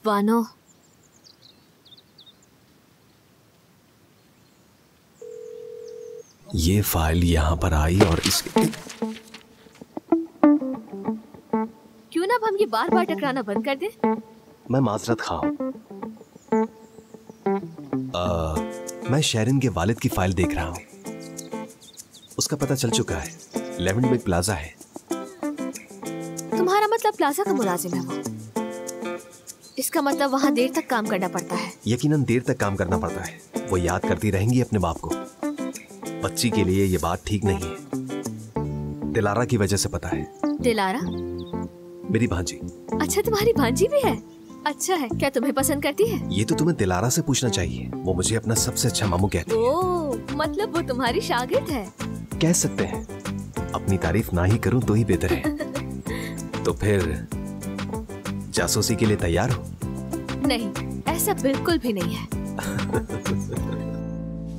बानो। ये फाइल यहाँ पर आई और इसके क्यों ना अब हम ये बार बार टकराना बंद कर दें? मैं माजरत खा हूँ। मैं शेरिन के वालिद की फाइल देख रहा हूँ। उसका पता चल चुका है, लेवेंडविक प्लाजा है। तुम्हारा मतलब प्लाजा का मुलाजिम है वो? इसका मतलब वहाँ देर तक काम करना पड़ता है। यकीनन देर तक काम करना पड़ता है। वो याद करती रहेंगी अपने बाप को। बच्ची के लिए ये बात ठीक नहीं है। दिलारा की वजह से पता है। दिलारा? मेरी भांजी। अच्छा, तुम्हारी भांजी भी है? अच्छा है। क्या तुम्हें पसंद करती है? ये तो तुम्हें दिलारा से पूछना चाहिए। वो मुझे अपना सबसे अच्छा मामू कहती है। ओह, मतलब वो तुम्हारी शागिर्द है? कह सकते हैं। अपनी तारीफ ना ही करूं तो ही बेहतर है। तो फिर जासूसी के लिए तैयार हो? नहीं, ऐसा बिल्कुल भी नहीं है।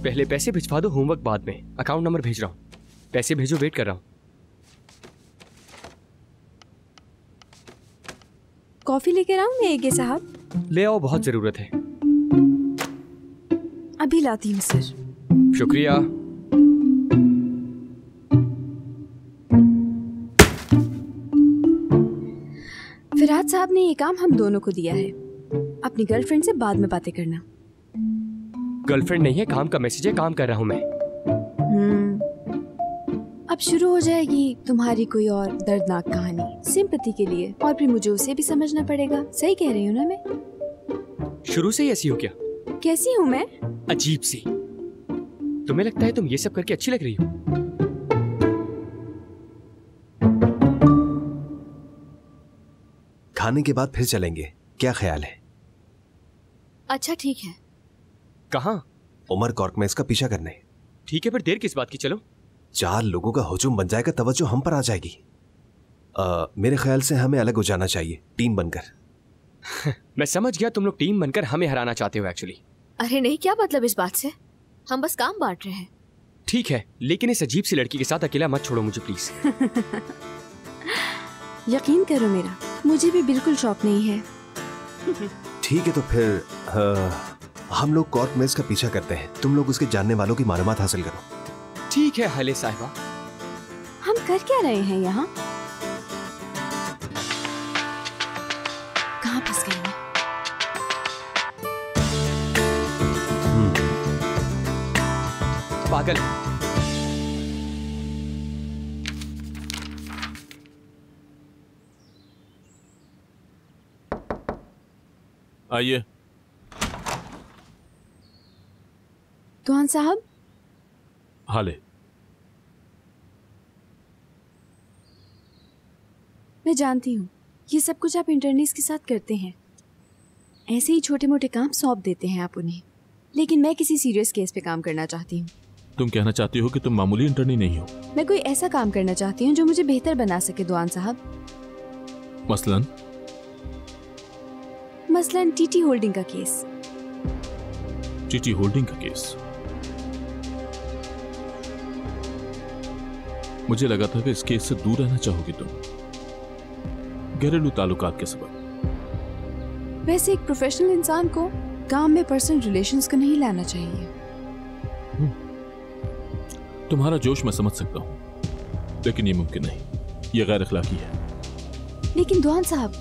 पहले पैसे भिजवा दो, होमवर्क बाद में। अकाउंट नंबर भेज रहा हूँ। पैसे भेजो, वेट कर रहा हूँ। कॉफी लेकर आऊं मैं एगे साहब? ले आओ, बहुत जरूरत है। अभी लाती हूँ सर। शुक्रिया। फिरहाद साहब ने ये काम हम दोनों को दिया है। अपनी गर्लफ्रेंड से बाद में बातें करना। गर्लफ्रेंड नहीं है, काम का मैसेज है। काम कर रहा हूँ मैं। अब शुरू हो जाएगी तुम्हारी कोई और दर्दनाक कहानी सिंपैथी के लिए, और फिर मुझे उसे भी समझना पड़ेगा। सही कह रही हूँ ना मैं? शुरू से ही ऐसी हो क्या? कैसी हूँ मैं? अजीब सी। तुम्हें लगता है तुम ये सब करके अच्छी लग रही हो? खाने के बाद फिर चलेंगे, क्या ख्याल है? अच्छा ठीक है। कहाँ? उमर कॉर्क में इसका पीछा करने। ठीक है, फिर देर किस बात की? चलो। 4 लोगों का हुजूम बन जाएगा, तवज्जो हम पर आ जाएगी। मेरे ख्याल से हमें अलग हो जाना चाहिए, टीम बनकर। मैं समझ गया, तुम लोग टीम बनकर हमें हराना चाहते हो एक्चुअली। अरे नहीं, क्या मतलब इस बात से? हम बस काम बांट रहे हैं। ठीक है, लेकिन इस अजीब सी लड़की के साथ अकेला मत छोड़ो मुझे प्लीज। यकीन करो मेरा, मुझे भी बिल्कुल शौक नहीं है। ठीक है, तो फिर हम लोग कॉर्क में इसका पीछा करते हैं। तुम लोग उसके जानने वालों की मालूमात हासिल करो। ठीक है हले साहिबा। हम कर क्या रहे हैं यहाँ? कहाँ फंस गई मैं? पागल। आइए। दुआन साहब। हाले। मैं जानती हूँ ये सब कुछ आप इंटर्नीज के साथ करते हैं। ऐसे ही छोटे मोटे काम सौंप देते हैं आप उन्हें, लेकिन मैं किसी सीरियस केस पे काम करना चाहती हूँ। तुम कहना चाहती हो कि तुम मामूली इंटर्नी नहीं हो? मैं कोई ऐसा काम करना चाहती हूँ जो मुझे बेहतर बना सके दुआन साहब। मसलन टीटी होल्डिंग का केस। टीटी होल्डिंग का केस? मुझे लगा था कि इस केस से दूर रहना चाहोगी तुम, घरेलू ताल्लुकात के सबब। वैसे एक प्रोफेशनल इंसान को काम में पर्सनल रिलेशंस को नहीं लाना चाहिए। तुम्हारा जोश मैं समझ सकता हूँ, लेकिन ये मुमकिन नहीं, ये गैर अखलाकी है। लेकिन दुआन साहब।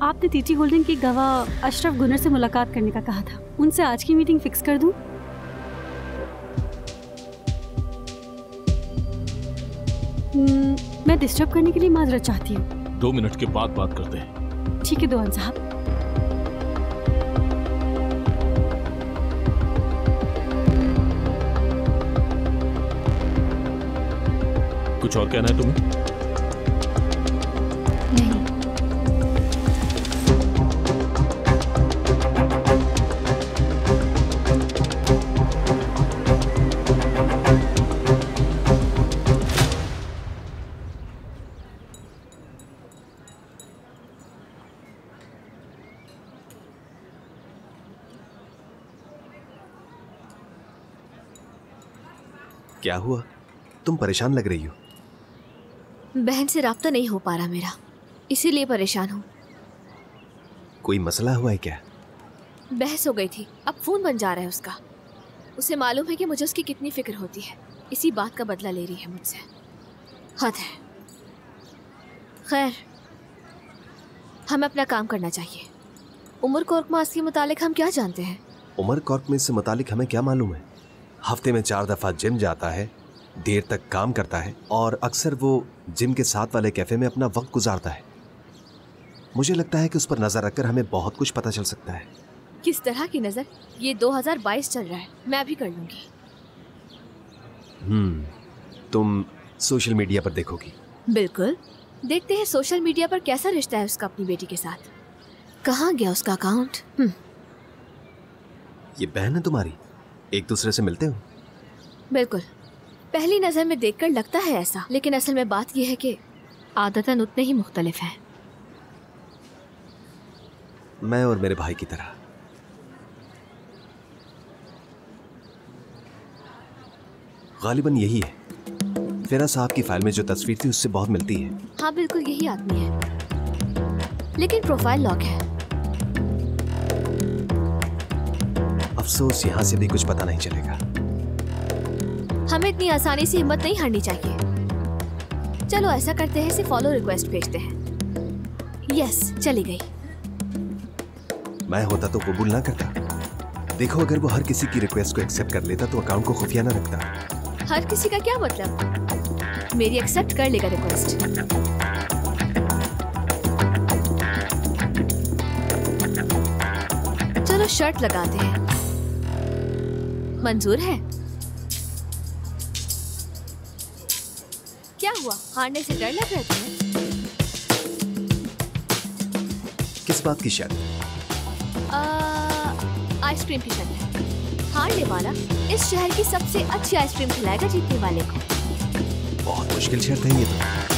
आपने टीटी होल्डिंग की गवाह अशरफ गुनर से मुलाकात करने का कहा था। उनसे आज की मीटिंग फिक्स कर दूं? मैं डिस्टर्ब करने के लिए माजरत चाहती हूँ। 2 मिनट के बाद बात करते हैं। ठीक है दुआन साहब। कुछ और कहना है तुम्हें? नहीं। क्या हुआ? तुम परेशान लग रही हो। बहन से राब्ता नहीं हो पा रहा मेरा। इसीलिए परेशान हूँ। कोई मसला हुआ है क्या? बहस हो गई थी, अब फोन बन जा रहा है उसका। उसे मालूम है कि मुझे उसकी कितनी फिक्र होती है, इसी बात का बदला ले रही है मुझसे। हद है। खैर, हमें अपना काम करना चाहिए। उमर कोर्कमास के मुतालिक हम क्या जानते हैं? उमर कोर्कमास से मुतालिक हमें क्या मालूम है? हफ्ते में 4 दफा जिम जाता है, देर तक काम करता है और अक्सर वो जिम के साथ वाले कैफे में अपना वक्त गुजारता है। मुझे लगता है कि उस पर नजर रखकर हमें बहुत कुछ पता चल सकता है। किस तरह की नजर? ये 2022 चल रहा है, मैं भी कर लूंगी। तुम सोशल मीडिया पर देखोगी? बिल्कुल, देखते हैं सोशल मीडिया पर कैसा रिश्ता है उसका अपनी बेटी के साथ। कहाँ गया उसका अकाउंट? ये बहन है तुम्हारी? एक दूसरे से मिलते हो? बिल्कुल, पहली नजर में देखकर लगता है ऐसा, लेकिन असल में बात यह है कि आदतन उतने ही मुख्तलिफ हैं। मैं और मेरे भाई की तरह। गालिबन यही है। फेरा साहब की फाइल में जो तस्वीर थी उससे बहुत मिलती है। हाँ बिल्कुल, यही आदमी है, लेकिन प्रोफाइल लॉक है। अफसोस, यहाँ से भी कुछ पता नहीं चलेगा। हमें इतनी आसानी से हिम्मत नहीं हारनी चाहिए। चलो ऐसा करते हैं, इसे फॉलो रिक्वेस्ट भेजते हैं। यस, चली गई। मैं होता तो कबूल ना करता। देखो, अगर वो हर किसी की रिक्वेस्ट को एक्सेप्ट कर लेता तो अकाउंट को खुफिया ना रखता। हर किसी का क्या मतलब? मेरी एक्सेप्ट कर लेगा रिक्वेस्ट। चलो शर्ट लगाते हैं। मंजूर है? क्या हुआ, हारने से डर लग रहा है तुम्हें? किस बात की शर्त? आइसक्रीम की शर्त है। हारने वाला इस शहर की सबसे अच्छी आइसक्रीम खिलाएगा जीतने वाले को। बहुत मुश्किल शर्त है ये तो।